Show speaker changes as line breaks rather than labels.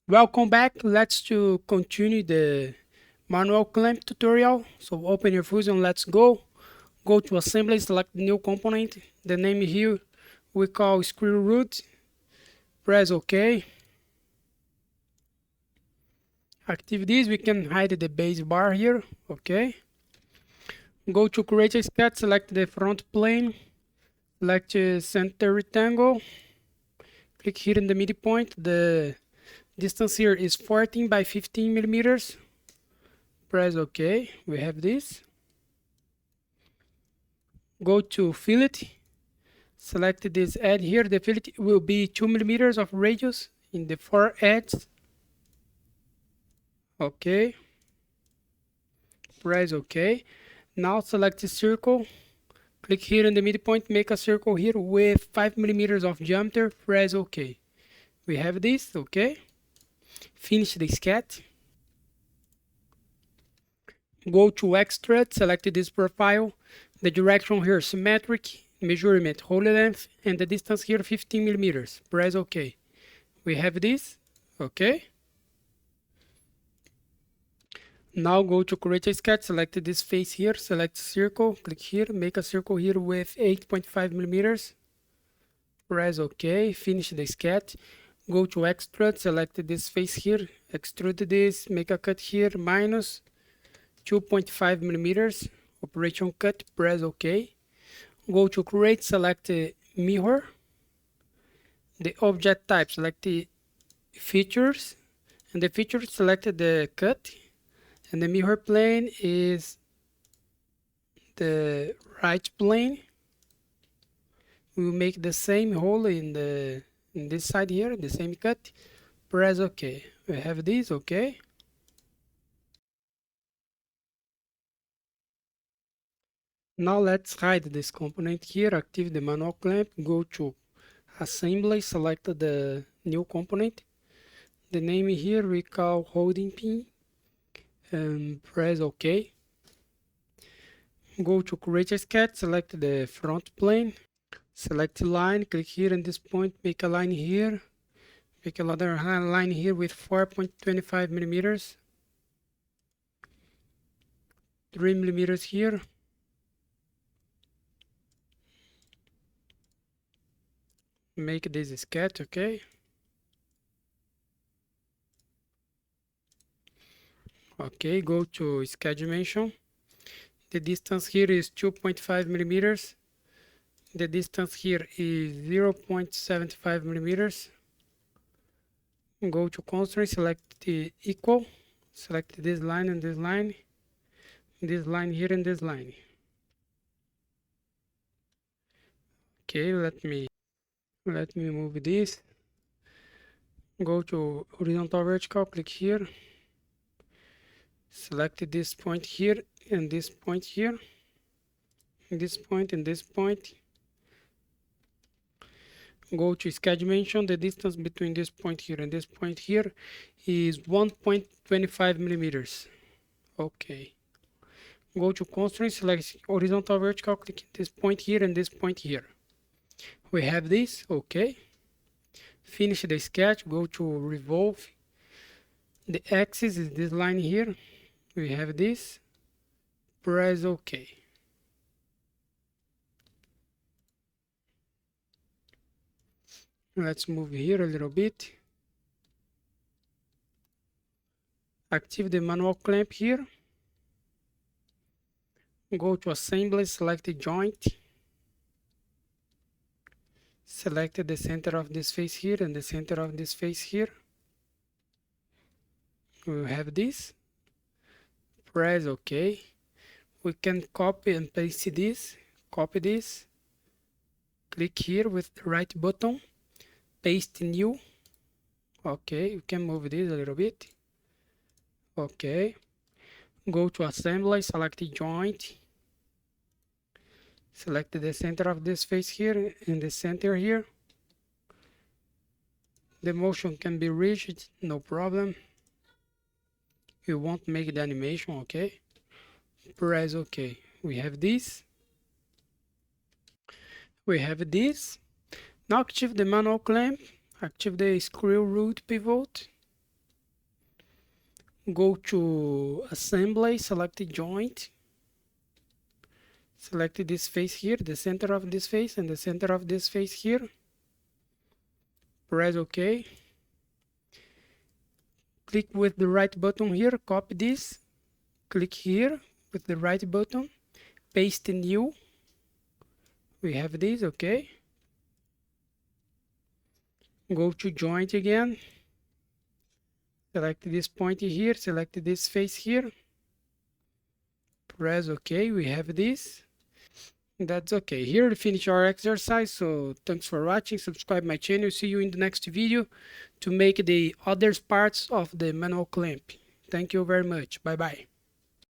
Welcome back. Let's to continue the manual clamp tutorial. So open your Fusion, let's go. Go to assembly, select the new component. The name here we call screw root. Press OK. Active this, we can hide the base bar here. OK. Go to create a sketch, select the front plane. Select center rectangle. Click here in the midpoint. The distance here is 14 by 15 millimeters. Press OK. We have this. Go to fillet. Select this edge here. The fillet will be 2 millimeters of radius in the four edges. OK. Press OK. Now select the circle. Click here in the midpoint. Make a circle here with 5 millimeters of diameter. Press OK. We have this. OK. Finish the sketch. Go to extrude. Select this profile. The direction here symmetric. Measurement whole length and the distance here 15 millimeters. Press OK. We have this. OK. Now go to create a sketch. Select this face here. Select circle. Click here. Make a circle here with 8.5 millimeters. Press OK. Finish the sketch. Go to extrude. Select this face here. Extrude this. Make a cut here. Minus 2.5 millimeters. Operation cut. Press OK. Go to create. Select mirror. The object type. Select the features. And the features select the cut. And the mirror plane is the right plane. We will make the same hole in this side here, the same cut. Press OK. We have this. OK. Now let's hide this component here. Active the manual clamp. Go to assembly. Select the new component. The name here we call holding pin. Press OK. Go to create a sketch. Select the front plane. Select line. Click here in this point. Make a line here. Make another line here with 4.25 millimeters. 3 millimeters here. Make this sketch. OK. OK. Go to sketch dimension. The distance here is 2.5 millimeters. The distance here is 0.75 millimeters. Go to constraint, select the equal, select this line and this line here and this line. Okay, let me move this. Go to horizontal vertical, click here. Select this point here and this point here. This point and this point. Go to sketch dimension. The distance between this point here and this point here is 1.25 millimeters. Okay. Go to constraint, select horizontal vertical, click this point here and this point here. We have this. Okay. Finish the sketch. Go to revolve. The axis is this line here. We have this. Press OK. Let's move here a little bit. Active the manual clamp here. Go to assembly, select the joint. Select the center of this face here and the center of this face here. We have this. Press OK. We can copy and paste this. Copy this. Click here with the right button. Paste new. Okay, you can move this a little bit. Okay. Go to assembly, select the joint. Select the center of this face here and the center here. The motion can be reached, no problem. You won't make the animation, okay? Press OK. We have this. We have this. Now active the manual clamp. Active the screw root pivot. Go to assembly, select the joint, select this face here, the center of this face and the center of this face here. Press OK. Click with the right button here, copy this, click here with the right button, paste new. We have this, okay. Go to joint again, select this point here, select this face here, press OK. We have this. That's okay. Here we finish our exercise. So thanks for watching. Subscribe my channel. See you in the next video to make the other parts of the manual clamp. Thank you very much. Bye bye.